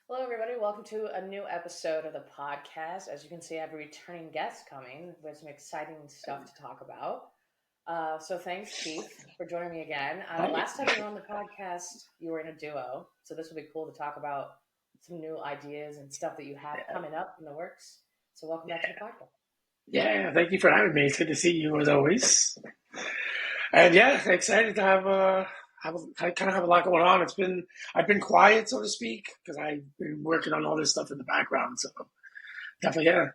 Hello, everybody. Welcome to a new episode of the podcast. As you can see, I have a returning guest coming with some exciting stuff to talk about. So, thanks, Keith, for joining me again. Hi. Last time you were on the podcast, you were in a duo. So, this will be cool to talk about some new ideas and stuff that you have coming up in the works. So, welcome back to the podcast. Yeah, thank you for having me. It's good to see you as always. And yeah, excited to I kind of have a lot going on. I've been quiet, so to speak, because I've been working on all this stuff in the background. So definitely, yeah,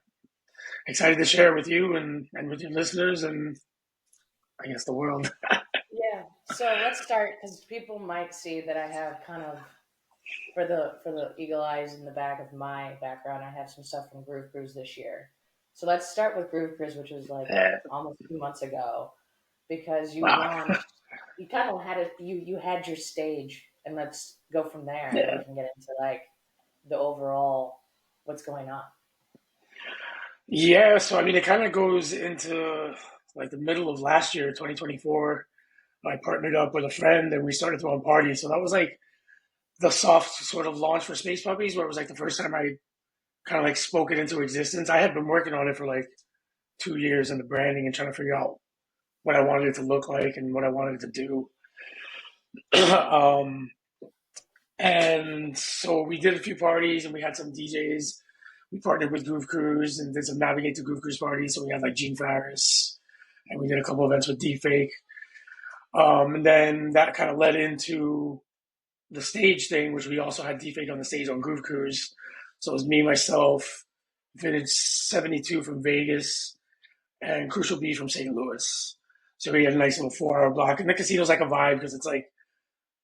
excited to share with you and with your listeners and I guess the world. Yeah. So, let's start because people might see that I have kind of for the eagle eyes in the back of my background, I have some stuff from Groove Cruise this year. So let's start with Groove Cruise, which was like almost 2 months ago, because you Wow. launched. You kind of had it. You had your stage, and let's go from there, and then we Yeah. can get into like the overall what's going on. Yeah, so I mean, it kind of goes into like the middle of last year, 2024. I partnered up with a friend and we started throwing parties. So that was like the soft sort of launch for Space Puppies, where it was like the first time I kind of like spoke it into existence. I had been working on it for like 2 years in the branding and trying to figure out what I wanted it to look like and what I wanted it to do. And so we did a few parties and we had some DJs. We partnered with Groove Cruise and did some Navigate to Groove Cruise parties. So we had like Gene Farris and we did a couple events with D-Fake. And then that kind of led into the stage thing, which we also had D-Fake on the stage on Groove Cruise. So it was me, myself, Vintage 72 from Vegas, and Crucial B from St. Louis. So we had a nice little 4 hour block. And the casino's like a vibe because it's like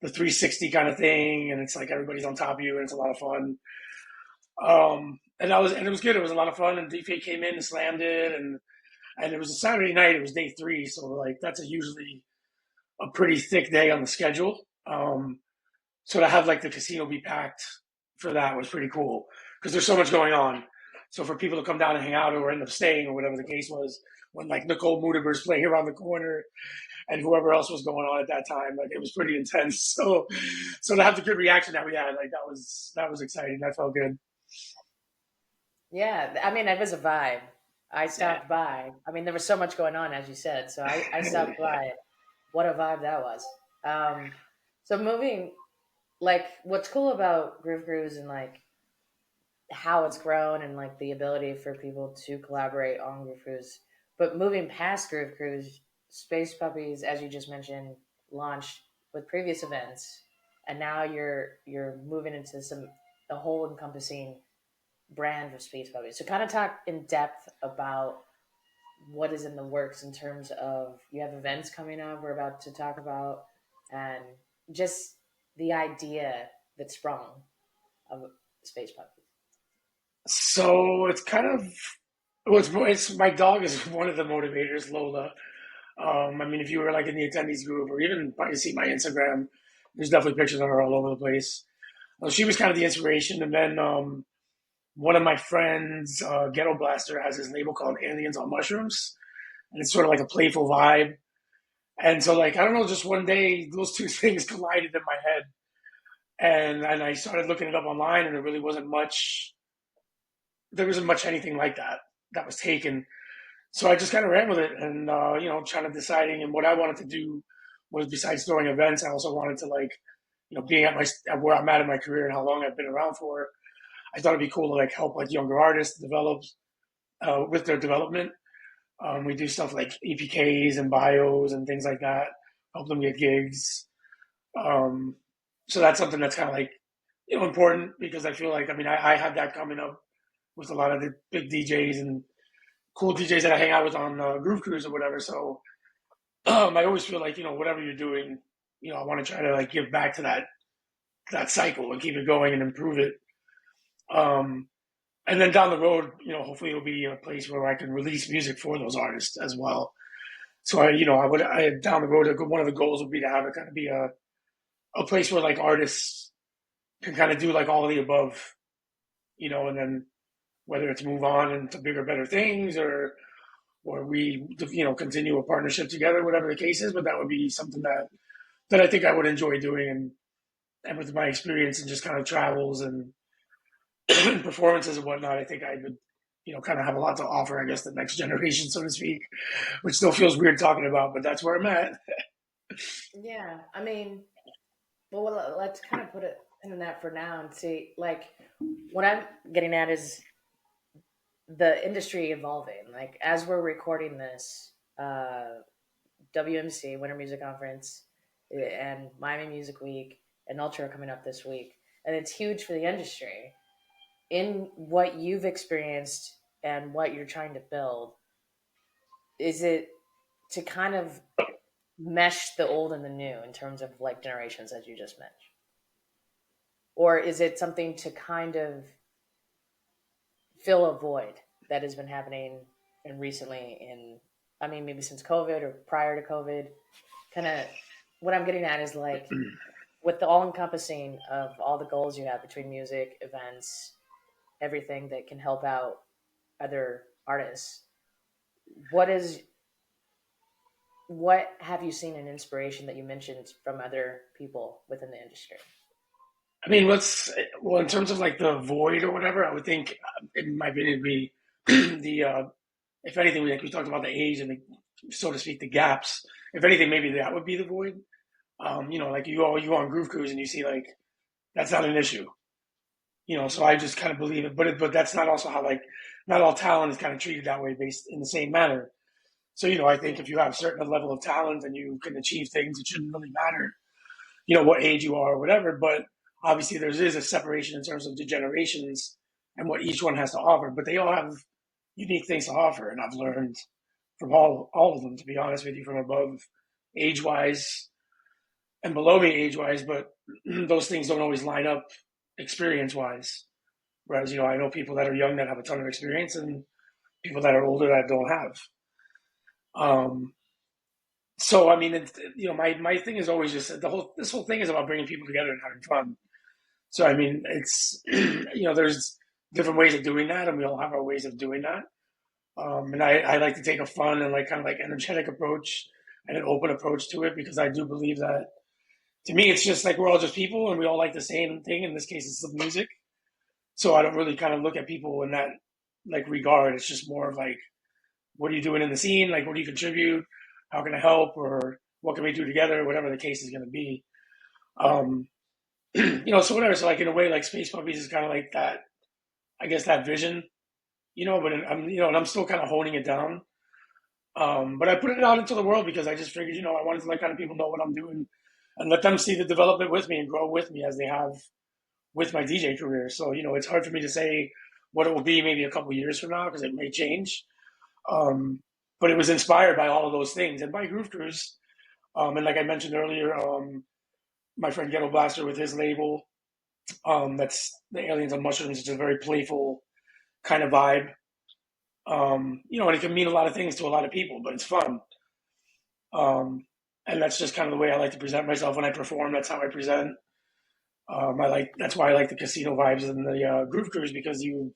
the 360 kind of thing, and it's like everybody's on top of you, and it's a lot of fun. And it was good. It was a lot of fun. And D-Fake came in and slammed it, and it was a Saturday night. It was day 3, so like that's usually a pretty thick day on the schedule. So to have like the casino be packed for that was pretty cool because there's so much going on. So for people to come down and hang out or end up staying or whatever the case was, when like Nicole Mudaber's playing around the corner and whoever else was going on at that time, like it was pretty intense. So to have the good reaction that we had, like that was exciting. That felt good. Yeah, I mean, it was a vibe. I Yeah. stopped by. I mean, there was so much going on, as you said. So I stopped by. What a vibe that was. Um, so moving like what's cool about Groove Cruise and like how it's grown and like the ability for people to collaborate on Groove Cruise. But moving past Groove Cruise, Space Puppies, as you just mentioned, launched with previous events, and now you're moving into some a whole encompassing brand of Space Puppies. So kind of talk in depth about what is in the works in terms of you have events coming up we're about to talk about and just the idea that sprung of Space Puppies. So it's kind of it's my dog is one of the motivators, Lola. I mean, if you were like in the attendees group or even probably see my Instagram, there's definitely pictures of her all over the place. She was kind of the inspiration, and then one of my friends, Ghetto Blaster, has his label called Aliens on Mushrooms, and it's sort of like a playful vibe. And so, like, I don't know, just one day those two things collided in my head, and I started looking it up online, and there really wasn't much. There wasn't much anything like that was taken. So I just kind of ran with it, and trying to deciding and what I wanted to do was besides throwing events, I also wanted to like, being at where I'm at in my career and how long I've been around for. I thought it'd be cool to like help like younger artists develop with their development. We do stuff like EPKs and bios and things like that, help them get gigs. Um, so that's something that's kind of like important because I feel like I have that coming up with a lot of the big DJs and cool DJs that I hang out with on Groove Cruise or whatever. So I always feel like whatever you're doing, I want to try to like give back to that cycle and keep it going and improve it. Um, and then down the road, hopefully it'll be a place where I can release music for those artists as well. So I down the road, one of the goals would be to have it kind of be a place where like artists can kind of do like all of the above, and then whether it's move on into bigger, better things or we continue a partnership together, whatever the case is. But that would be something that I think I would enjoy doing, and with my experience and just kind of travels and performances and whatnot, I think I would, kind of have a lot to offer. I guess the next generation, so to speak, which still feels weird talking about, but that's where I'm at. Yeah, I mean, well, let's kind of put it in that for now and see. Like, what I'm getting at is the industry evolving. Like, as we're recording this, WMC Winter Music Conference and Miami Music Week and Ultra coming up this week, and it's huge for the industry. In what you've experienced and what you're trying to build, is it to kind of mesh the old and the new in terms of like generations, as you just mentioned, or is it something to kind of fill a void that has been happening and recently in, I mean, maybe since COVID or prior to COVID? Kind of what I'm getting at is like with the all encompassing of all the goals you have between music, events, everything that can help out other artists. What is what have you seen in inspiration that you mentioned from other people within the industry? I mean, well, in terms of like the void or whatever, I would think, in my opinion, it'd be the if anything, like we talked about the age and the, so to speak, the gaps. If anything, maybe that would be the void. Like you go on Groove Cruise and you see like that's not an issue. So I Yeah, just kind of believe it, but that's not also how like not all talent is kind of treated that way based in the same manner. So I think yeah, if you have a certain level of talent and you can achieve things, it shouldn't really matter, what age you are or whatever. But obviously, there is a separation in terms of the generations and what each one has to offer. But they all have unique things to offer, and I've learned from all of them, to be honest with you, from above age wise and below me age wise. But those things don't always line up experience wise. Whereas I know people that are young that have a ton of experience, and people that are older that don't have. Um, so I mean, my thing is always just this whole thing is about bringing people together and having fun. So I mean, it's there's different ways of doing that, and we all have our ways of doing that. And I like to take a fun and like kind of like energetic approach and an open approach to it, because I do believe that, to me it's just like we're all just people and we all like the same thing. In this case, it's the music. So I don't really kind of look at people in that like regard. It's just more of like, what are you doing in the scene? Like, what do you contribute? How can I help? Or what can we do together? Whatever the case is going to be. Um, so whatever. So like in a way, like Space Puppies is kind of like that. I guess that vision. But I'm and I'm still kind of honing it down. But I put it out into the world because I just figured, I wanted to let kind of people know what I'm doing and let them see the development with me and grow with me as they have with my DJ career. So, it's hard for me to say what it will be maybe a couple of years from now because it may change. Um, but it was inspired by all of those things and by Groove Cruise. And like I mentioned earlier, my friend Ghetto Blaster with his label, that's the Aliens on Mushrooms. It's a very playful kind of vibe. And it can mean a lot of things to a lot of people, but it's fun. Um, and that's just kind of the way I like to present myself when I perform. That's how I present. That's why I like the casino vibes and the Groove Cruise, because you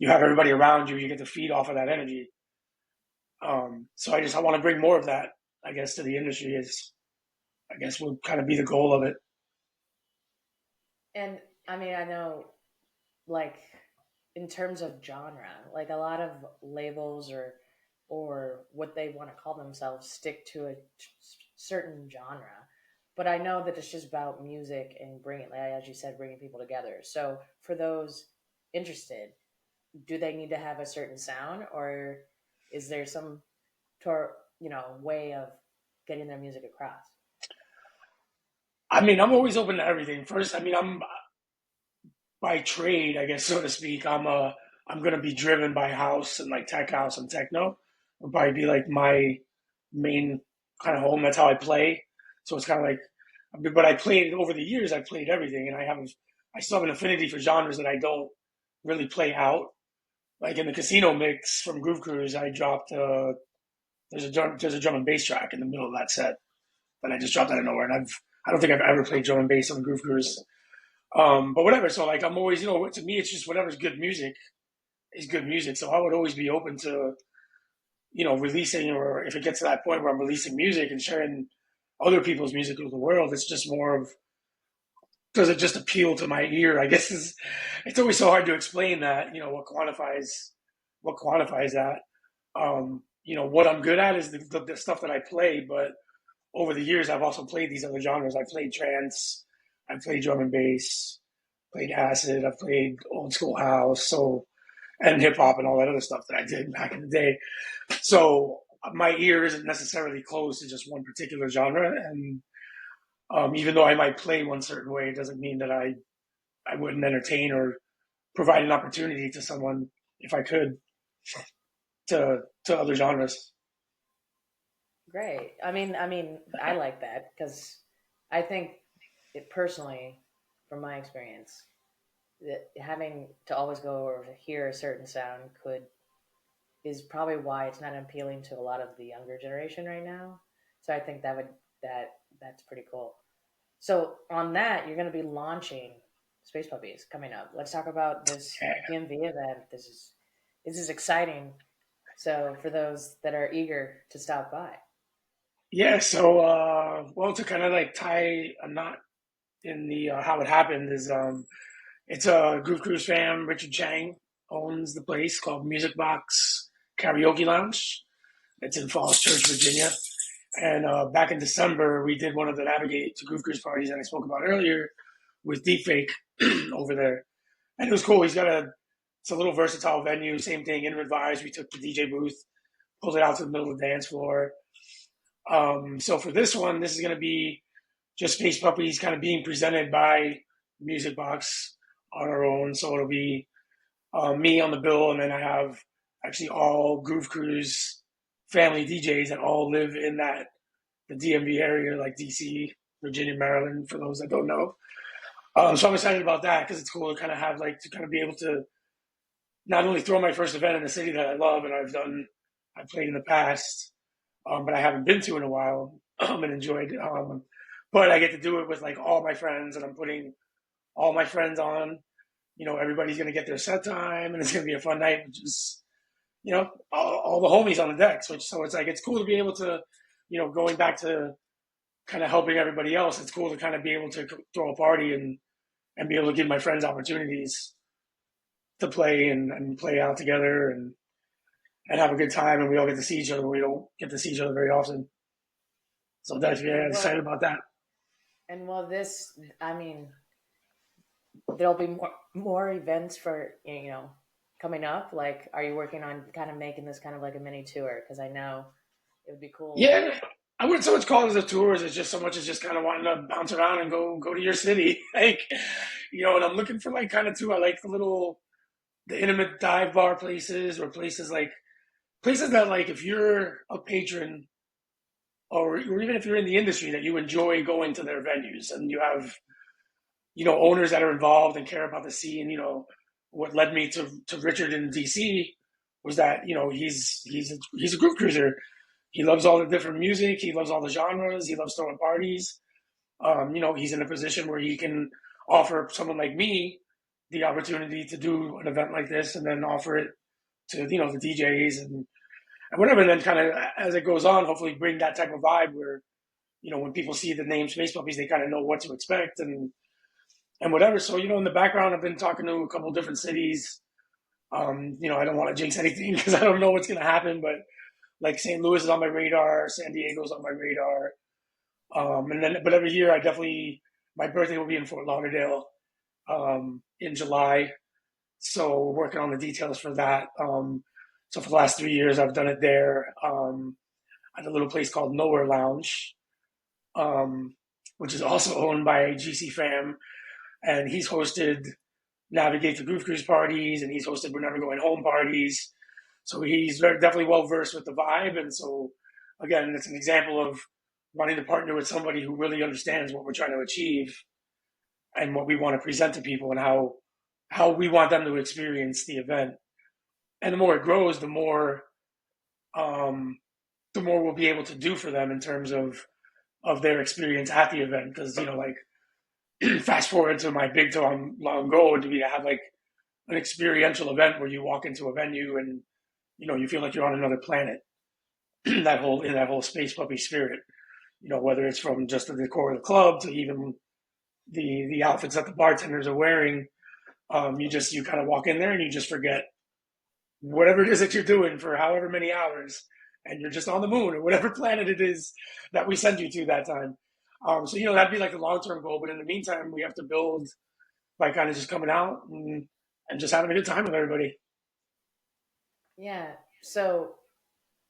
have everybody around you. You get to feed off of that energy. So I want to bring more of that, I guess, to the industry. Is I guess would kind of be the goal of it. and I mean, I know like in terms of genre, like a lot of labels or what they want to call themselves stick to a certain genre. But I know that it's just about music and bringing, like, as you said, bringing people together. So for those interested, do they need to have a certain sound, or is there some way of getting their music across? I mean, I'm always open to everything. First, I mean, I'm by trade, I guess, so to speak. I'm gonna be driven by house and like tech house and techno. Would probably be like my main kind of home. That's how I play. So it's kind of like, but I played over the years. I played everything, and I still have an affinity for genres that I don't really play out. Like in the casino mix from Groove Cruise, I dropped there's a drum and bass track in the middle of that set that I just dropped out of nowhere, and I don't think I've ever played drum and bass on Groove Cruise. But whatever. So like I'm always, to me, it's just whatever's good music is good music. So I would always be open to, releasing, or if it gets to that point where I'm releasing music and sharing other people's music with the world. It's just more of does it just appeal to my ear? I guess it's always so hard to explain that. What quantifies that. What I'm good at is the stuff that I play, but over the years I've also played these other genres. I played trance, I played drum and bass, played acid, I've played old school house, so and hip hop and all that other stuff that I did back in the day. So my ear isn't necessarily closed to just one particular genre, and even though I might play one certain way, it doesn't mean that I wouldn't entertain or provide an opportunity to someone if I could to other genres. Great. I like that because I think it personally, from my experience, that having to always go or hear a certain sound could is probably why it's not appealing to a lot of the younger generation right now. So I think that's pretty cool. So on that, you're going to be launching Space Puppies coming up. Let's talk about this DMV event. This is exciting. So for those that are eager to stop by, Yeah, so well, to kind of like tie a knot in the how it happened is it's a Groove Cruise fan. Richard Chang owns the place called Music Box Karaoke Lounge. It's in Falls Church, Virginia. And back in December, we did one of the Navigate to Groove Cruise parties that I spoke about earlier with Deepfake over there, and it was cool. It's a little versatile venue. Same thing, in Vibes. We took the DJ booth, pulled it out to the middle of the dance floor. So for this one, this is going to be just Space Puppies kind of being presented by Music Box on our own. So it'll be me on the bill, and then I have actually all Groove Cruise family DJs that all live in the DMV area, like DC, Virginia, Maryland, for those that don't know. So I'm excited about that because it's cool to kind of have like to kind of be able to not only throw my first event in a city that I love and I've played in the past, but I haven't been to in a while and enjoyed. But I get to do it with like all my friends, and I'm putting all my friends on. Everybody's gonna get their set time, and it's gonna be a fun night. Which is, all the homies on the decks. So it's like it's cool to be able to, going back to kind of helping everybody else. It's cool to kind of be able to throw a party and be able to give my friends opportunities to play and play out together and have a good time, and we all get to see each other. We don't get to see each other very often. So that's, yeah, and excited well, about that. and well, this, I mean, there'll be more events for coming up. Like, are you working on kind of making this kind of like a mini tour? Because I know it would be cool. Yeah, I wouldn't so much call it as a tour as it's just so much as just kind of wanting to bounce around and go to your city. Like, and I'm looking for like kind of too. I like the intimate dive bar places or places that like if you're a patron or even if you're in the industry that you enjoy going to their venues and you have owners that are involved and care about the scene. What led me to Richard in DC was that he's a groove cruiser. He loves all the different music. He loves all the genres. He loves throwing parties. He's in a position where he can offer someone like me the opportunity to do an event like this and then offer it to the DJs and whatever. And then kind of as it goes on, hopefully bring that type of vibe where when people see the name Space Puppies, they kind of know what to expect and whatever. So in the background, I've been talking to a couple of different cities. I don't want to jinx anything because I don't know what's going to happen, but like St. Louis is on my radar, San Diego's on my radar. But every year my birthday will be in Fort Lauderdale in July. So we're working on the details for that. So for the last 3 years, I've done it there at a little place called Nowhere Lounge, um, which is also owned by GC Fam. And he's hosted Navigate the Groove Cruise parties and he's hosted We're Never Going Home parties. So he's definitely well versed with the vibe. And so, again, it's an example of wanting to partner with somebody who really understands what we're trying to achieve and what we want to present to people and how we want them to experience the event. And the more it grows, um, the more we'll be able to do for them in terms of their experience at the event. Because like fast forward to my big long goal would be to have like an experiential event where you walk into a venue and you feel like you're on another planet. that whole space puppy spirit. Whether it's from just the decor of the club to even the outfits that the bartenders are wearing. You kind of walk in there and you just forget whatever it is that you're doing for however many hours, and you're just on the moon or whatever planet it is that we send you to that time. So that'd be like the long term goal. But in the meantime, we have to build by kind of just coming out and just having a good time with everybody. Yeah. So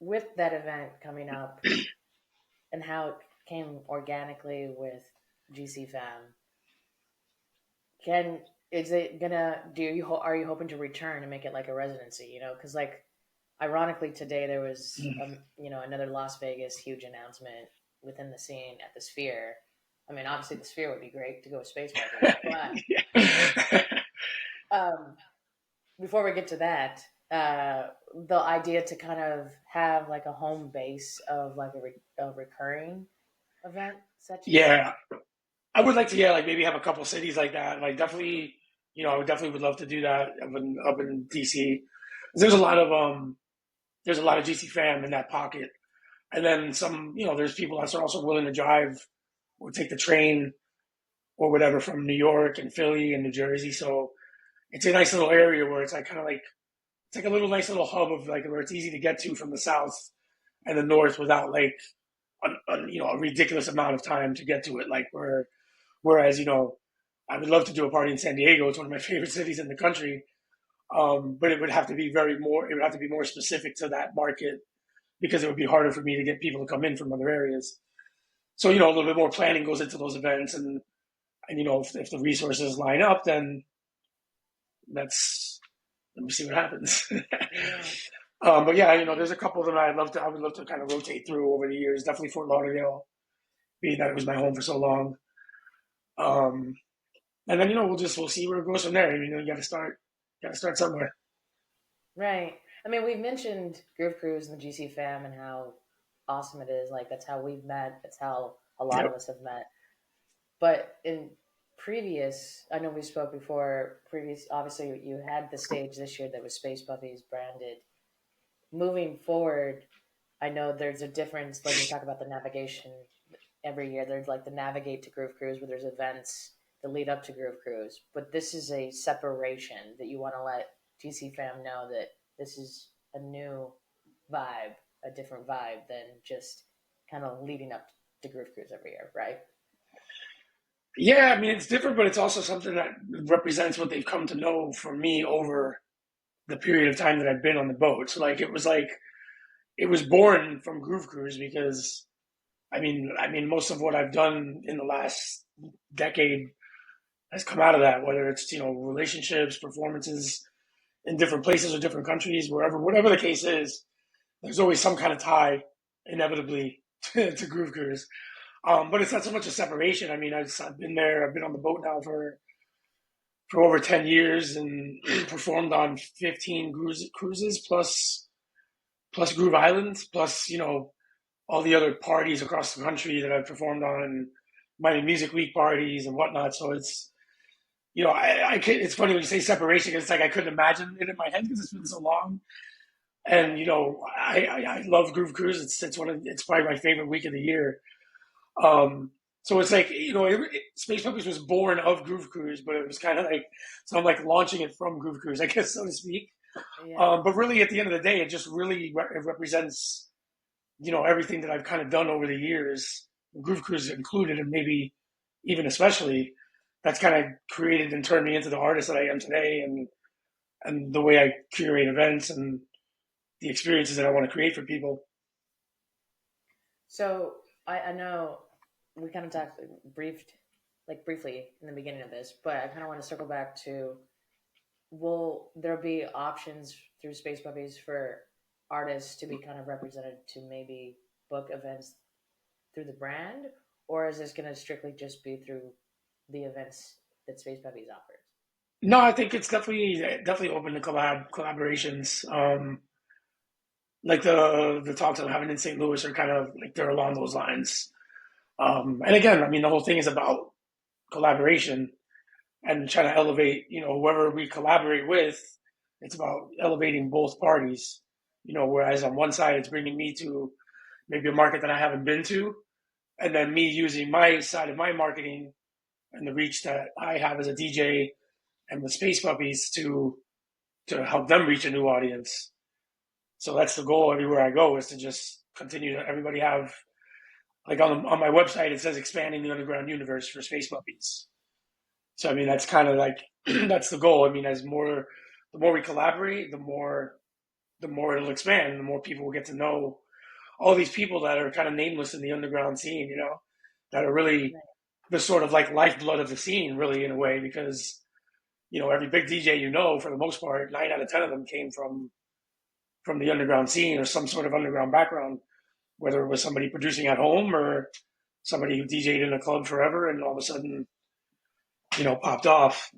with that event coming up and how it came organically with GC Fam, can is it gonna do you are you hoping to return and make it like a residency? Because like ironically today there was another Las Vegas huge announcement within the scene at the Sphere. I mean, obviously the Sphere would be great to go with Space Puppies, but um, before we get to that, the idea to kind of have like a home base of like a recurring event such as Yeah, I would like to, yeah, like maybe have a couple cities like that. Like definitely, I would definitely would love to do that up in DC. There's a lot of GC fam in that pocket, and then some. There's people that are also willing to drive or take the train or whatever from New York and Philly and New Jersey. So it's a nice little area where it's like kind of like it's like a little nice little hub of like where it's easy to get to from the south and the north without like a ridiculous amount of time to get to it. Whereas I would love to do a party in San Diego. It's one of my favorite cities in the country. But it would have to be it would have to be more specific to that market because it would be harder for me to get people to come in from other areas. So a little bit more planning goes into those events, and if the resources line up, then that's let me see what happens. yeah. But yeah, there's a couple of them I would love to kind of rotate through over the years. Definitely Fort Lauderdale, being that it was my home for so long. Um, and then we'll see where it goes from there. You got to start somewhere. Right. I mean, we've mentioned Groove Cruise and the GC fam and how awesome it is. Like that's how we've met. That's how a lot of Yep. us have met. But in previous, I know we spoke before. Previous, obviously, you had the stage this year that was Space Puppies branded. Moving forward, I know there's a difference. Like we talk about the navigation every year. There's like the navigate to Groove Cruise, where there's events that lead up to Groove Cruise. But this is a separation that you want to let GC fam know that this is a new vibe, a different vibe than just kind of leading up to Groove Cruise every year, right? Yeah, I mean it's different, but it's also something that represents what they've come to know from me over the period of time that I've been on the boat. So like it was born from Groove Cruise because I mean most of what I've done in the last decade has come out of that, whether it's relationships, performances in different places or different countries, whatever the case is. There's always some kind of tie, inevitably, to Groove Cruise. But it's not so much a separation. I mean, I've been there. I've been on the boat now for over 10 years and performed on 15 cruises plus Groove Islands plus all the other parties across the country that I've performed on and my music week parties and whatnot. So it's it's funny when you say separation because it's like I couldn't imagine it in my head because it's been so long. And I love Groove Cruise. It's probably my favorite week of the year. So it's like Space Puppies was born of Groove Cruise, but it was kind of like so I'm like launching it from Groove Cruise, I guess so to speak. Yeah. But really, at the end of the day, it just really it represents everything that I've kind of done over the years, Groove Cruise included, and maybe even especially that's kind of created and turned me into the artist that I am today, and the way I curate events and the experiences that I want to create for people. So I know we kind of talked briefly in the beginning of this, but I kind of want to circle back to will there be options through Space Puppies for artists to be kind of represented to maybe book events through the brand, or is this going to strictly just be through the events that Space Puppies offers? No, I think it's definitely open to collaborations. Like the talks I'm having in St. Louis are kind of like they're along those lines. And again, I mean, the whole thing is about collaboration and trying to elevate, whoever we collaborate with. It's about elevating both parties. Whereas on one side, it's bringing me to maybe a market that I haven't been to, and then me using my side of my marketing and the reach that I have as a DJ and with Space Puppies to help them reach a new audience. So that's the goal everywhere I go, is to just continue to everybody have, like on my website it says expanding the underground universe for Space Puppies. So I mean that's kind of like that's the goal. I mean, as more the more we collaborate, the more it'll expand, the more people will get to know all these people that are kind of nameless in the underground scene, that are really Right. the sort of like lifeblood of the scene, really, in a way, because every big DJ, for the most part, 9 out of 10 of them came from the underground scene or some sort of underground background, whether it was somebody producing at home or somebody who DJ'd in a club forever and all of a sudden, popped off.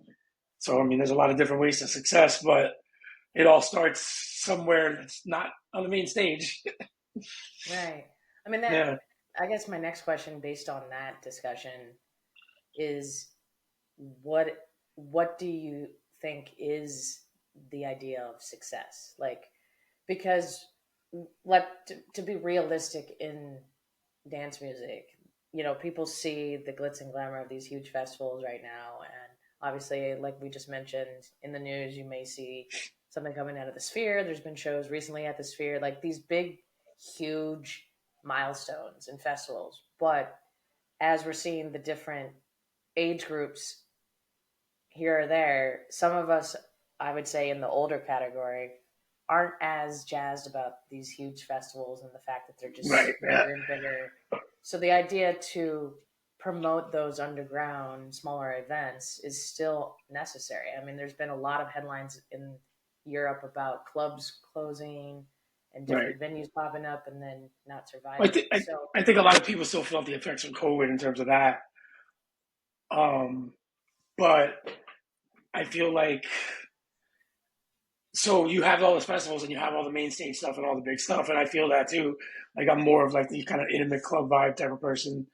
So I mean, there's a lot of different ways to success, but it all starts somewhere that's not on the main stage. Right. I mean that. Yeah, I guess my next question, based on that discussion, is what what do you think is the idea of success? Like, because to be realistic in dance music, people see the glitz and glamour of these huge festivals right now, and obviously, like we just mentioned in the news, you may see something coming out of the Sphere. There's been shows recently at the Sphere, like these big, huge milestones and festivals. But as we're seeing the different age groups here or there, some of us, I would say in the older category, aren't as jazzed about these huge festivals and the fact that they're right. just Yeah, bigger and bigger. So the idea to promote those underground, smaller events is still necessary. I mean, there's been a lot of headlines in Europe about clubs closing and right. different venues popping up and then not I surviving. think I, So, I think a lot of people still felt the effects of COVID in terms of that. Um, but I feel like, so you have all the festivals and you have all the main stage stuff and all the big stuff, and I feel that too. Like I'm more of like the kind of intimate club vibe type of person.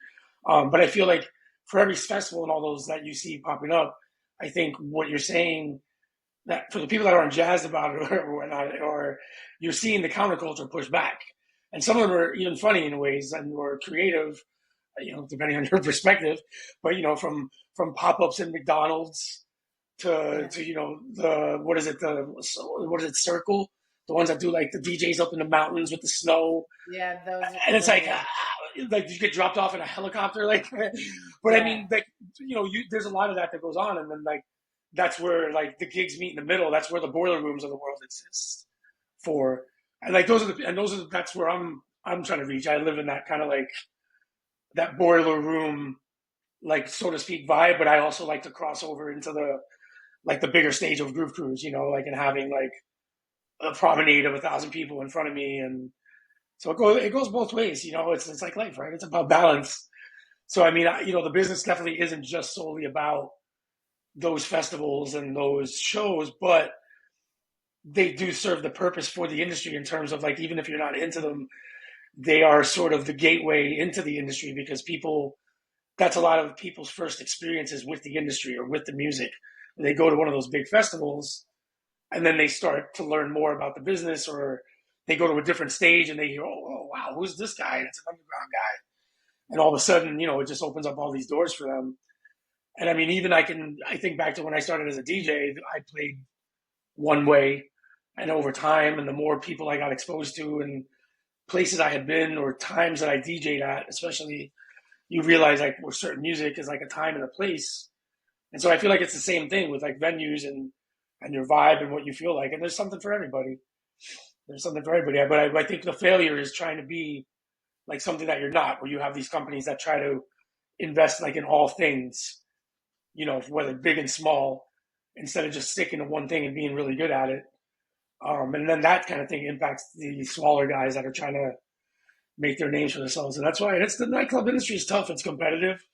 But I feel like for every festival and all those that you see popping up, I think what you're saying, that for the people that aren't jazzed about it or whatnot, or you're seeing the counterculture push back, and some of them are even funny in ways and or creative, depending on your perspective. But from pop ups in McDonald's to yeah. the what is it, Circle, the ones that do like the DJs up in the mountains with the snow, Yeah, and it's those like are like you get dropped off in a helicopter, like. But I yeah. mean, like, there's a lot of that goes on, and then like that's where like the gigs meet in the middle. That's where the boiler rooms of the world exist for, and like that's where I'm trying to reach. I live in that kind of like that boiler room, like, so to speak, vibe, but I also like to cross over into the bigger stage of Groove Cruise, like, and having like a promenade of 1,000 people in front of me, and so it goes both ways. It's like life, right? It's about balance. So I mean, the business definitely isn't just solely about those festivals and those shows, but they do serve the purpose for the industry in terms of like, even if you're not into them, they are sort of the gateway into the industry, because people that's a lot of people's first experiences with the industry or with the music. They go to one of those big festivals and then they start to learn more about the business, or they go to a different stage and they hear, oh wow, who's this guy? It's an underground guy. And all of a sudden, it just opens up all these doors for them. And I mean, even I think back to when I started as a DJ, I played one way, and over time, and the more people I got exposed to and places I had been or times that I DJ'd at, especially, you realize like where certain music is like a time and a place. And so I feel like it's the same thing with like venues and your vibe and what you feel like. And there's something for everybody. There's something for everybody. But I think the failure is trying to be like something that you're not, where you have these companies that try to invest like in all things, whether big and small, instead of just sticking to one thing and being really good at it. And then that kind of thing impacts the smaller guys that are trying to make their names for themselves. And that's why it's the nightclub industry is tough. It's competitive,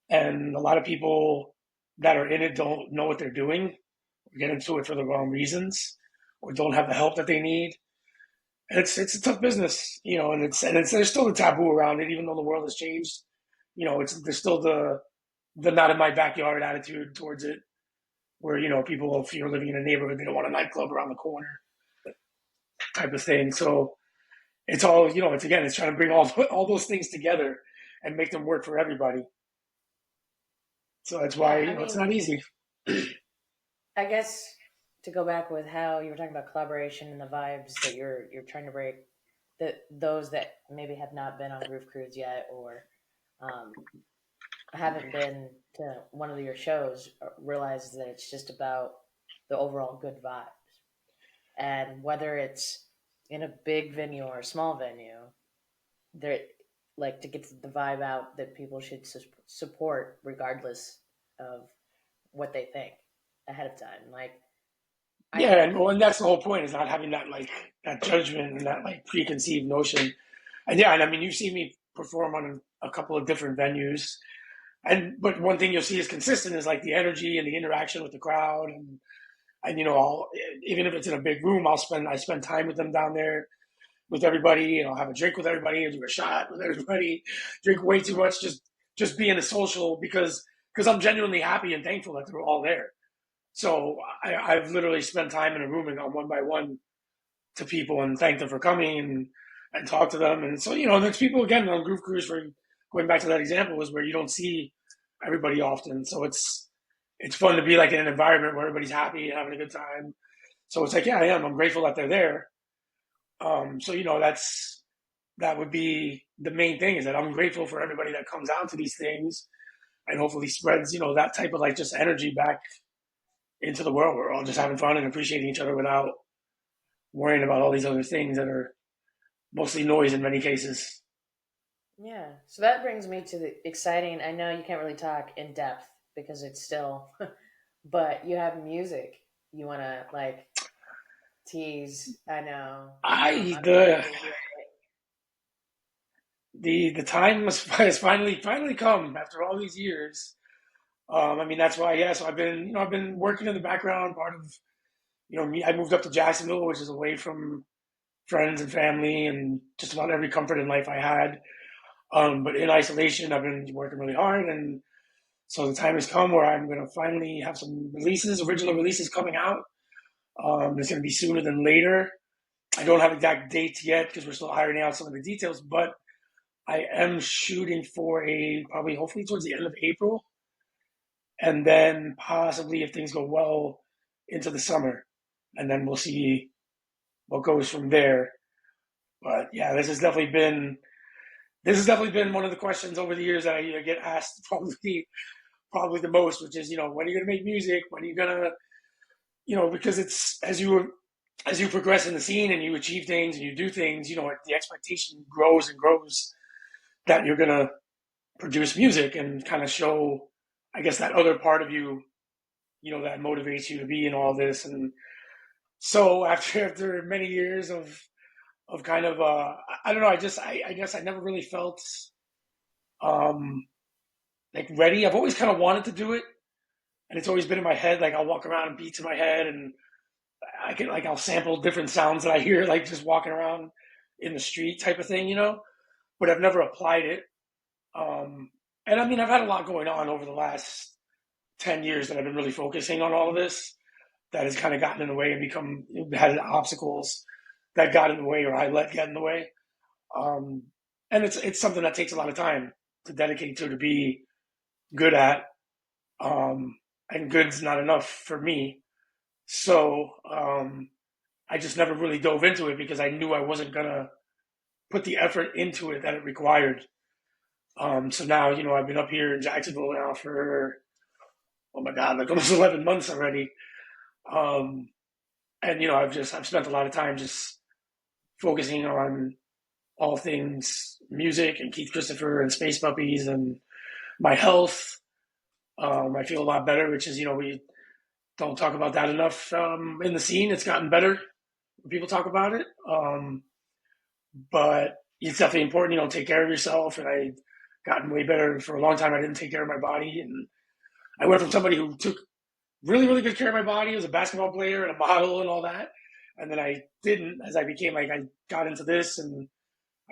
and a lot of people that are in it don't know what they're doing, or get into it for the wrong reasons, or don't have the help that they need. And it's a tough business, and there's still a taboo around it, even though the world has changed. There's still the not in my backyard attitude towards it, where people, if you're living in a neighborhood, they don't want a nightclub around the corner type of thing. So it's all, it's trying to bring all those things together and make them work for everybody. So that's why, Yeah, I it's mean, not easy. I guess to go back with how you were talking about collaboration and the vibes that you're trying to break, that those that maybe have not been on Groove Cruise yet or um, haven't been to one of your shows realize that it's just about the overall good vibes, and whether it's in a big venue or a small venue, there like to get the vibe out that people should support regardless of what they think ahead of time. Like I Yeah, and think, well, and that's the whole point, is not having that that judgment and that preconceived notion. And yeah, and I mean, you see me perform on a couple of different venues, and but one thing you'll see is consistent is like the energy and the interaction with the crowd, and I'll, even if it's in a big room, I spend time with them down there with everybody, and I'll have a drink with everybody, and do a shot with everybody, drink way too much, just being a social, because I'm genuinely happy and thankful that they're all there. So I've literally spent time in a room and gone one by one to people and thanked them for coming, and talked to them. And so, there's people again on Groove Cruise, for going back to that example, is where you don't see everybody often. So it's fun to be like in an environment where everybody's happy and having a good time. So it's like, yeah, I am. I'm grateful that they're there. So that would be the main thing, is that I'm grateful for everybody that comes out to these things and hopefully spreads, that type of like just energy back into the world. We're all just having fun and appreciating each other without worrying about all these other things that are mostly noise in many cases. yeah. So that brings me to the exciting. I know you can't really talk in depth because it's still, but you have music. You want to like tease. I know. I I'm the excited to hear it. the time has finally come after all these years. I mean, that's why, yeah. So I've been working in the background. Part of, me. I moved up to Jacksonville, which is away from friends and family and just about every comfort in life I had. But in isolation, I've been working really hard, and so the time has come where I'm going to finally have some original releases coming out. It's going to be sooner than later. I don't have exact dates yet because we're still ironing out some of the details, but I am shooting for probably hopefully towards the end of April, and then possibly, if things go well, into the summer, and then we'll see what goes from there. But yeah, this has definitely been one of the questions over the years that I get asked, probably the most, which is, when are you going to make music? When are you going to, because it's, as you progress in the scene and you achieve things and you do things, the expectation grows and grows that you're going to produce music and kind of show, I guess, that other part of you, that motivates you to be in all this. And so after many years of kind of, I don't know, I guess I never really felt um like ready. I've always kind of wanted to do it, and it's always been in my head. Like I'll walk around and beats in my head, and I'll sample different sounds that I hear, like just walking around in the street type of thing. But I've never applied it. And I mean, I've had a lot going on over the last 10 years that I've been really focusing on all of this. That has kind of gotten in the way and had obstacles that got in the way, or I let get in the way. Um, and it's something that takes a lot of time to dedicate to be good at. And good's not enough for me. So I just never really dove into it because I knew I wasn't gonna put the effort into it that it required. So now, I've been up here in Jacksonville now for, oh my God, like almost 11 months already. Um, and I've spent a lot of time just focusing on all things music and Keith Christopher and Space Puppies and my health. I feel a lot better, which is, we don't talk about that enough in the scene. It's gotten better when people talk about it. But it's definitely important, take care of yourself. And I gotten way better. For a long time, I didn't take care of my body. And I went from somebody who took really, really good care of my body, as a basketball player and a model and all that. And then I didn't, as I became like, I got into this and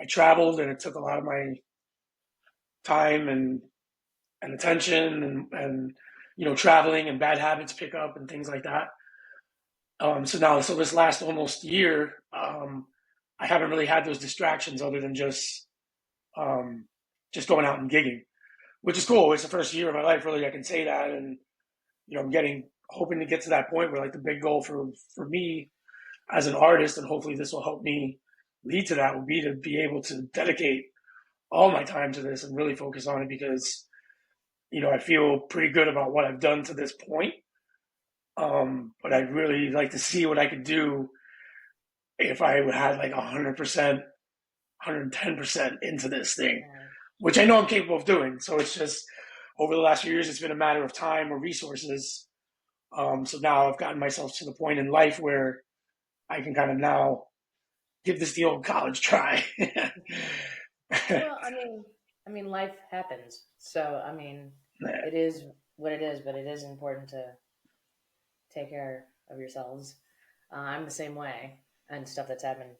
I traveled, and it took a lot of my time and attention, and traveling and bad habits pick up and things like that. So this last almost year, I haven't really had those distractions other than um, just going out and gigging. which is cool. It's the first year of my life, really. I can say that, and I'm hoping to get to that point where like the big goal for me as an artist, and hopefully this will help me lead to that, would be to be able to dedicate all my time to this and really focus on it because I feel pretty good about what I've done to this point. But I'd really like to see what I could do if I had like 100%, 110% into this thing, Right. which I know I'm capable of doing. So it's just over the last few years, it's been a matter of time or resources. So now I've gotten myself to the point in life where I can kind of now give this the old college try. Well, I mean, life happens. So, I mean, it is what it is, but it is important to take care of yourselves. I'm the same way and stuff that's happened.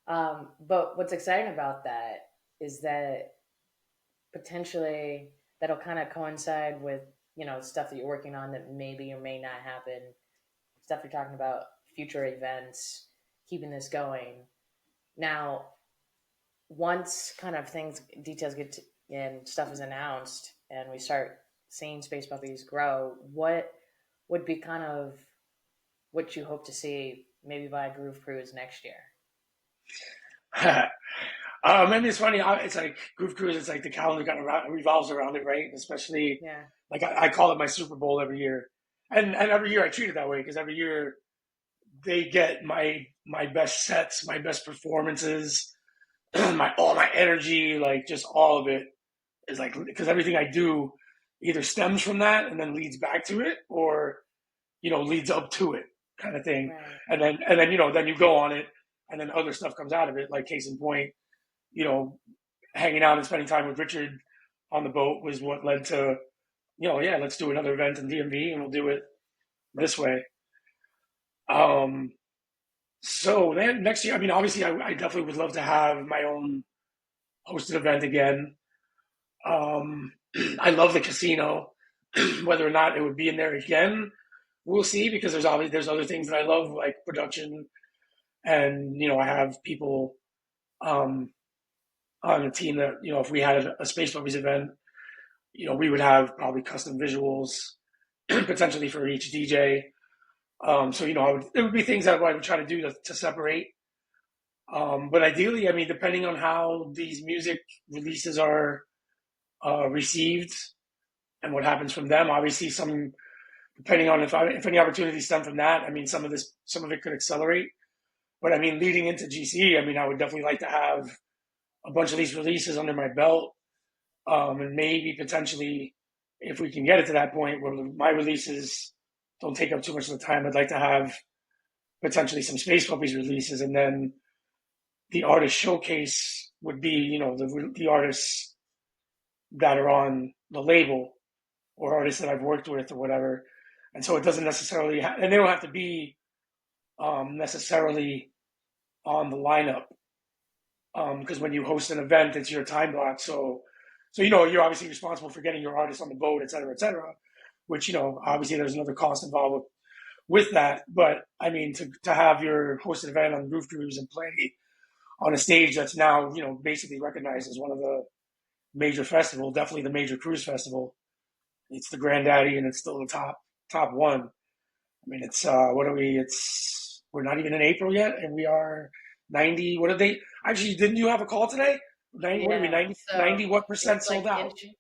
But what's exciting about that is that potentially that'll kind of coincide with, stuff that you're working on that maybe or may not happen, stuff you're talking about, future events, keeping this going. Now, once kind of details and stuff is announced and we start seeing space puppies grow, what would be kind of what you hope to see maybe by Groove Cruise next year? Maybe it's funny. It's like Groove Cruise. It's like the calendar kind of revolves around it, right? Especially Yeah. like I call it my Super Bowl every year, and every year I treat it that way because every year they get my best sets, my best performances, my all my energy, like just all of it is like because everything I do either stems from that and then leads back to it, or leads up to it, kind of thing, Right. and then then you go on it, and then other stuff comes out of it. Like case in point, you know, hanging out and spending time with Richard on the boat was what led to yeah, let's do another event in DMV and we'll do it this way. Um, so then next year, I mean, obviously, I definitely would love to have my own hosted event again. Um, I love the casino. Whether or not it would be in there again, we'll see because there's other things that I love like production, and I have people um, on the team that if we had a Space Puppies event, we would have probably custom visuals potentially for each DJ. So it would be things that I would try to do to separate. But ideally, I mean, depending on how these music releases are received and what happens from them, obviously some depending on if any opportunities stem from that. I mean, some of it could accelerate. But I mean, leading into GC, I mean, I would definitely like to have a bunch of these releases under my belt, and maybe potentially, if we can get it to that point where my releases don't take up too much of the time, I'd like to have potentially some Space Puppies releases, and then the artist showcase would be the artists that are on the label or artists that I've worked with or whatever. And so it doesn't necessarily, and they don't have to be necessarily on the lineup because when you host an event, it's your time block. So you're obviously responsible for getting your artists on the boat, et cetera, et cetera. Which obviously there's another cost involved with that. But I mean, to have your hosted event on Roof Cruise and play on a stage that's now basically recognized as one of the major festivals, definitely the major cruise festival. It's the granddaddy, and it's still the top one. I mean, it's what are we? It's we're not even in April yet, and we are 90. What did they actually? Didn't you have a call today? 90, what are we? Yeah. 90, So 90 what percent it's like sold out? inching.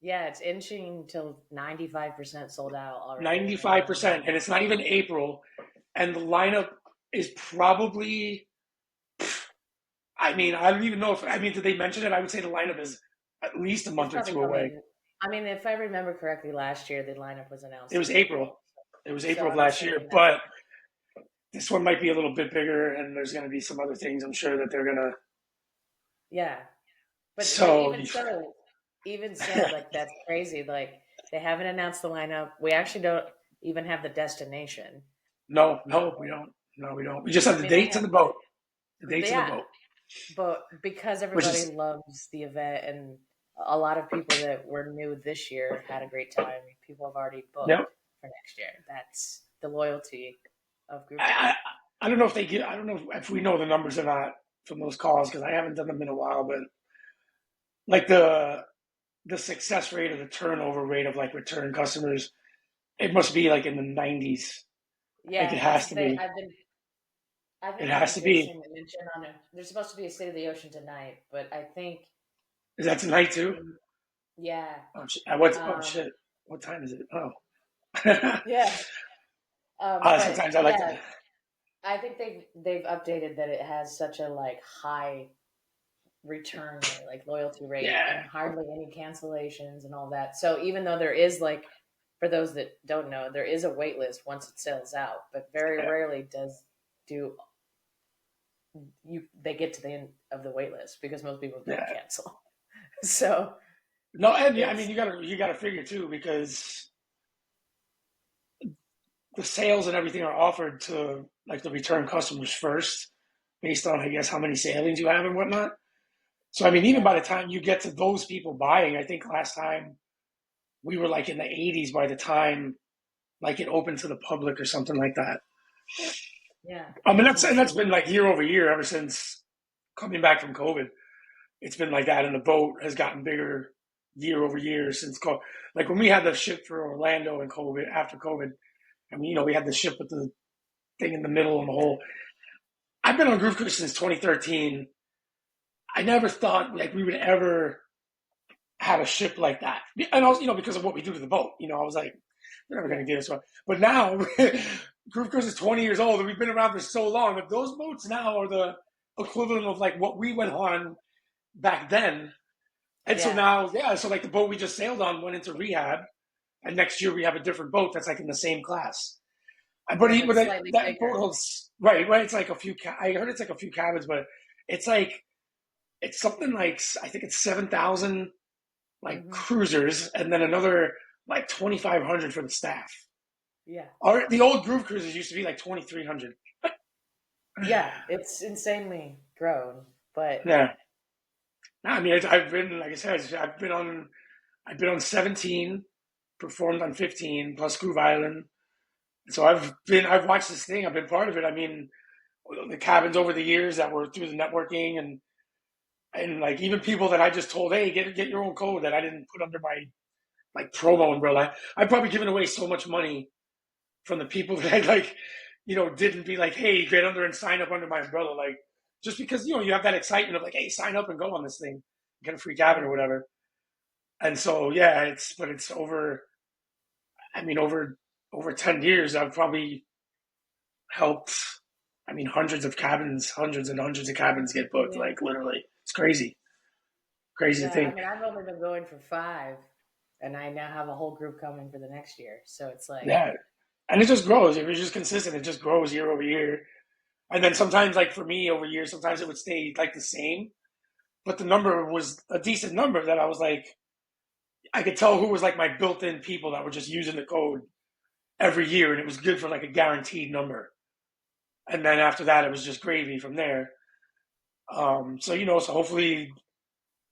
Yeah, it's inching till 95% sold out already. 95%, and it's not even April, and the lineup is probably. I mean, I don't even know if. I mean, did they mention it? I would say the lineup is at least a It's month or probably two away. coming. I mean, if I remember correctly, last year the lineup was It announced was in April. April. It was So April of I'm last year, assuming that. but this one might be a little bit bigger, and there's going to be some other things. I'm sure that they're going to. Yeah. But So even so, like that's crazy. Like they haven't announced the lineup. We actually don't even have the destination. no, Uh, no, we don't. No, we don't. We just have I the mean, they dates and have, the boat. The dates and the yeah, boat, but because which everybody is loves the event and a lot of people that were new this year had a great time. People have already yep. booked for next year. That's the loyalty of Groove I, Cruise. I don't know if they get. I don't know if we know the numbers or not from those calls because I haven't done them in a while. But like the success rate or the turnover rate of like return customers, it must be like in the 90s. Like it Yeah, has that's to they. be. I've been It meaning has to to be. sing the mention on it. There's supposed to be a State of the Ocean tonight, but I think, Is that tonight too? mm, yeah, Oh shit! What's oh um, shit? What time is it? Oh, yeah, but sometimes I like to. yeah, I think they've updated that it has such a like high return rate, like loyalty rate, Yeah, and hardly any cancellations and all that. So even though there is like, for those that don't know, there is a wait list once it sells out, but very yeah, rarely do you they get to the end of the wait list because most people don't yeah. cancel. So No, and yeah, I mean it's you gotta figure too because the sales and everything are offered to like the return customers first, based on I guess how many sailings you have and whatnot. So I mean, even yeah, by the time you get to those people buying, I think last time we were like in the 80s by the time like it opened to the public or something like that. yeah, I mean, it's that's insane. been like year over year ever since coming back from COVID. It's been like that, and the boat has gotten bigger year over year since COVID. Like when we had the ship for Orlando and COVID after COVID, I mean, we had the ship with the thing in the middle and the whole. I've been on Groove Cruise since 2013. I never thought like we would ever have a ship like that, and also because of what we do to the boat. I was like, they're never Yeah, going to get us one. But now, Groove Cruise is 20 years old, and we've been around for so long. But those boats now are the equivalent of like what we went on back then. And so yeah, now, yeah, so like the boat we just sailed on went into rehab, and next year we have a different boat that's like in the same class. But yeah, he, but but slightly that boat bigger. holds right, right. It's like a few. I heard it's like a few cabins, but it's like it's something like I think it's 7,000 like Hmm. cruisers, and then another like 2,500 for the staff. Yeah, The old Groove Cruises used to be like 2,300. yeah, it's insanely grown, but Yeah, no, I mean I've been like I said, I've been on 17, performed on 15 plus Groove Island. So I've watched this thing. I've been part of it. I mean, the cabins over the years that were through the networking and like even people that I just told, hey, get your own code that I didn't put under my like promo umbrella. I've probably given away so much money from the people that I like, didn't be like, hey, get under and sign up under my umbrella, like just because you have that excitement of like, hey, sign up and go on this thing, get a free cabin or yeah, whatever. And so yeah, it's over. I mean, over 10 years, I've probably helped. I mean, hundreds and hundreds of cabins get booked. yeah, Like literally, it's crazy, crazy to yeah. I think. mean, I've only been going for 5, and I now have a whole group coming for the next year. So it's like, Yeah, and it just grows. If you're just consistent, it just grows year over year. And then sometimes, like for me, over years, sometimes it would stay like the same, but the number was a decent number that I was like, I could tell who was like my built-in people that were just using the code every year, and it was good for like a guaranteed number. And then after that, it was just gravy from there. So so hopefully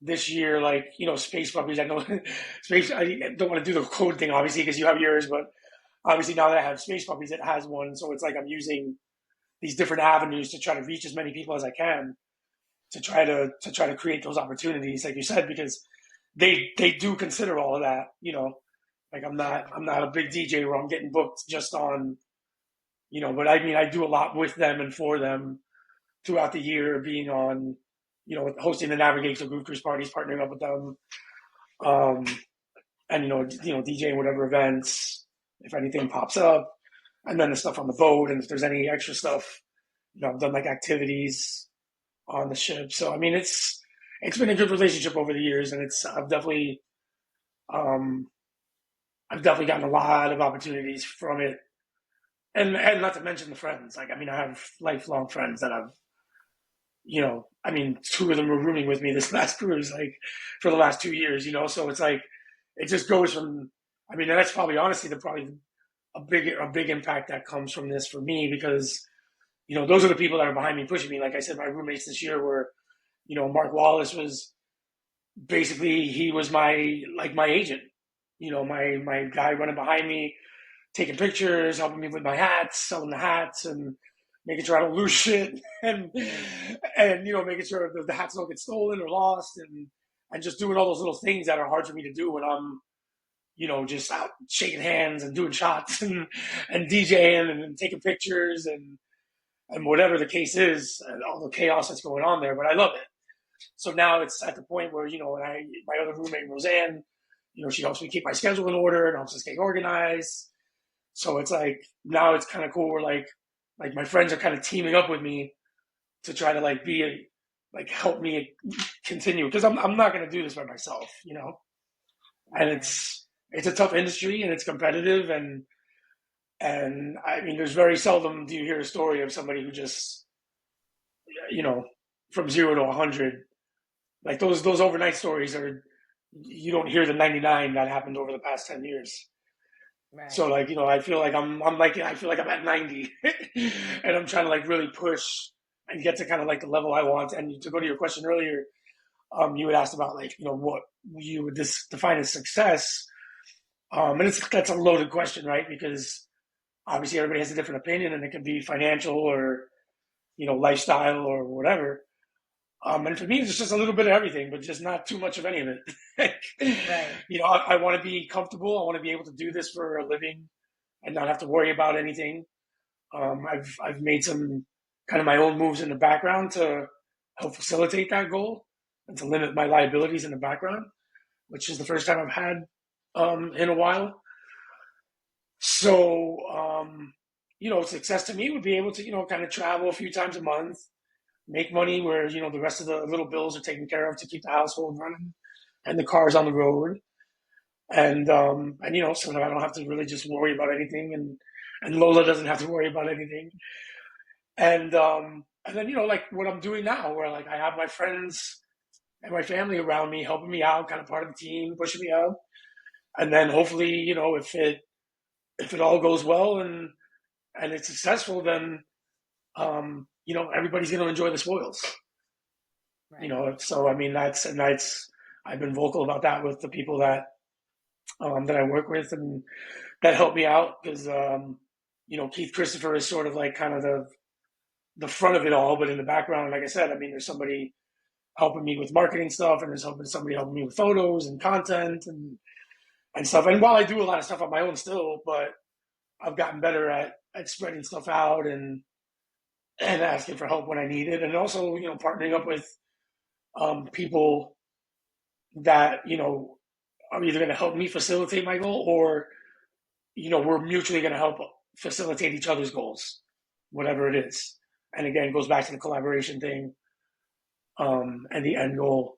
this year, like space puppies. I know space. I don't want to do the code thing obviously because you have yours, but obviously now that I have space puppies, it has one. So it's like I'm using these different avenues to try to reach as many people as I can to try to create those opportunities, like you said, because they do consider all of that. Like I'm not yeah, I'm not a big DJ where I'm getting booked just on but I mean I do a lot with them and for them throughout the year, being on hosting the navigational Groove Cruise parties, partnering up with them, um, and DJing whatever events if anything pops up, and then the stuff on the boat, and if there's any extra stuff, I've done like activities on the ship. So I mean, it's been a good relationship over the years, and um, I've definitely gotten a lot of opportunities from it, and not to mention the friends. Like I mean, I have lifelong friends that I mean, two of them were rooming with me this last cruise, like for the last 2 years. So it's like it just goes from. I mean, that's probably honestly probably a big impact that comes from this for me because those are the people that are behind me pushing me. Like I said, my roommates this year were Mark Wallace was basically he was my agent, my guy running behind me, taking pictures, helping me with my hats, selling the hats, and making sure I don't lose shit, and making sure the hats don't get stolen or lost, and and just doing all those little things that are hard for me to do when I'm, just out shaking hands and doing shots and DJing and taking pictures and whatever the case is, and all the chaos that's going on there. But I love it. So now it's at the point where, my other roommate, Roseanne, she helps me keep my schedule in order and helps us get organized. So it's like, now it's kind of cool. Where like my friends are kind of teaming up with me to try to help me continue. Because I'm not going to do this by myself. And Right. it's a tough industry and it's competitive. And I mean, there's very seldom do you hear a story of somebody who just, you know, from 0 to 100. Like those overnight stories are, you don't hear the 99 that happened over the past 10 years. So Right. like, I feel like I feel like I'm at 90, and I'm trying to like really push and get to kind of like the level I want. And to go to your question earlier, you had asked about like, what you would define as success. And that's a loaded question, right? Because obviously everybody has a different opinion, and it can be financial or, lifestyle or whatever. And for me, it's just a little bit of everything, but just not too much of any of it. Right. I want to be comfortable. I want to be able to do this for a living and not have to worry about anything. I've made some kind of my own moves in the background to help facilitate that goal and to limit my liabilities in the background, which is the first time I've had in a while. So, success to me would be able to, kind of travel a few times a month, make money where, the rest of the little bills are taken care of to keep the household running and the cars on the road. And so that I don't have to really just worry about anything, and Lola doesn't have to worry about anything. And then, like what I'm doing now, where like I have my friends and my family around me helping me out, kind of part of the team, pushing me out. And then hopefully, if it all goes well and it's successful, then everybody's going to enjoy the spoils. Right. So I mean that's I've been vocal about that with the people that I work with and that help me out because Keith Christopher is sort of like kind of the front of it all, but in the background, like I said, I mean there's somebody helping me with marketing stuff, and there's somebody helping me with photos and content and stuff. And while I do a lot of stuff on my own still, but I've gotten better at spreading stuff out and asking for help when I need it, and also partnering up with people that are either going to help me facilitate my goal, or we're mutually going to help facilitate each other's goals, whatever it is. And again, it goes back to the collaboration thing, and the end goal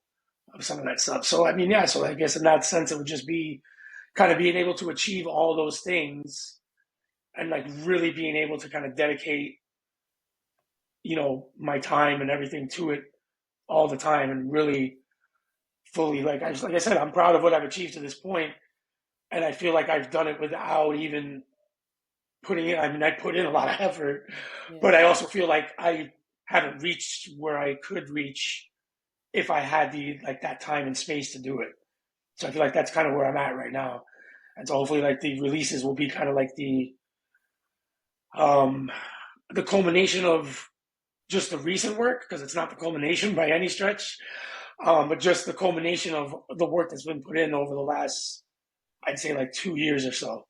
of some of that stuff. So I mean, yeah. So I guess in that sense, it would just be kind of being able to achieve all those things and like really being able to kind of dedicate my time and everything to it all the time, and really fully like I said, I'm proud of what I've achieved to this point, and I feel like I've done it without even putting in. I mean, I put in a lot of effort, but Yeah. I also feel like I haven't reached where I could reach if I had that time and space to do it. So I feel like that's kind of where I'm at right now, and so hopefully like the releases will be kind of like um the culmination of just the recent work, because it's not the culmination by any stretch, but just the culmination of the work that's been put in over the last, I'd say, like 2 years or so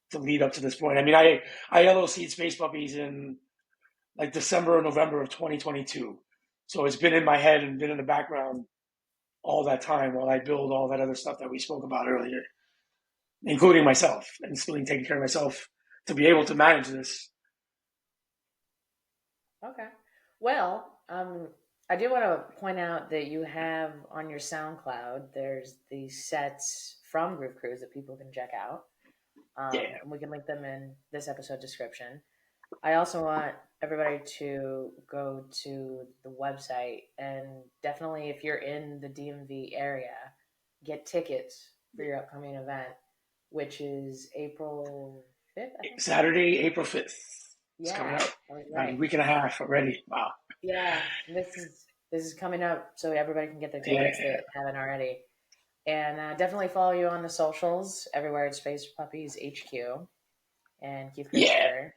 to lead up to this point. I mean, I LLC'd Space Puppies in like December or November of 2022, so it's been in my head and been in the background all that time while I build all that other stuff that we spoke about earlier, including myself, and including taking care of myself to be able to manage this. Okay. Well, I do want to point out that you have on your SoundCloud, there's these sets from Groove Cruise that people can check out. Yeah, And we can link them in this episode description. I also want everybody to go to the website and definitely, if you're in the DMV area, get tickets for your upcoming event, which is April 5th, I think. Saturday, April 5th. It's coming Yeah, up. I was About a right. week and a half already. Wow. Yeah, this is coming up, so everybody can get their Yeah. tickets that haven't already. And definitely follow you on the socials everywhere at Space Puppies HQ and Keith Yeah. Christopher.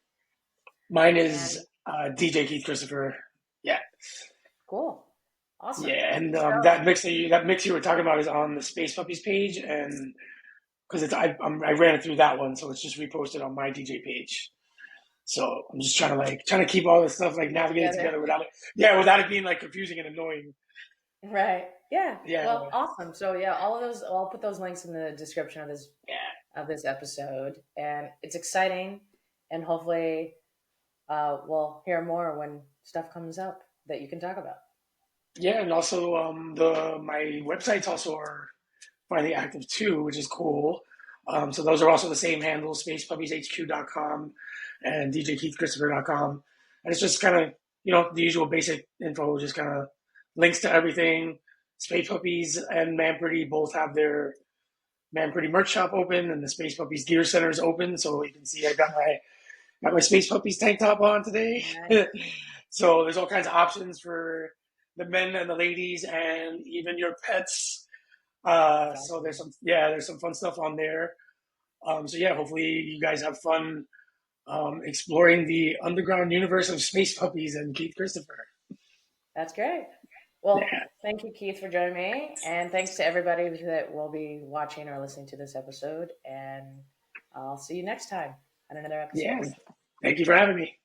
Mine is And DJ Keith Christopher. Yeah. cool. Awesome. Yeah, and So that mix you were talking about is on the Space Puppies page, and because I ran it through that one, so it's just reposted on my DJ page. So I'm just trying to keep all this stuff like keep it navigated together. together without it, yeah, without it being like confusing and annoying. Right. Yeah. Yeah, Well, awesome. So yeah, all of those. I'll put those links in the description yeah, of this episode, and it's exciting, and hopefully, we'll hear more when stuff comes up that you can talk about. yeah, and also the my websites also are finally active too, which is cool. So those are also the same handle, spacepuppieshq.com and djkeithchristopher.com. And it's just kind of, the usual basic info, just kind of links to everything. Space Puppies and Man Pretty both have their Man Pretty merch shop open, and the Space Puppies Gear Center is open. So you can see I got my Space Puppies tank top on today. Nice. So there's all kinds of options for the men and the ladies and even your pets. That's So there's awesome. some fun stuff on there. So yeah, hopefully you guys have fun exploring the underground universe of Space Puppies and Keith Christopher. That's great. Well, Yeah, thank you, Keith, for joining me, and thanks to everybody that will be watching or listening to this episode. And I'll see you next time on another episode. yeah. Thank you for having me.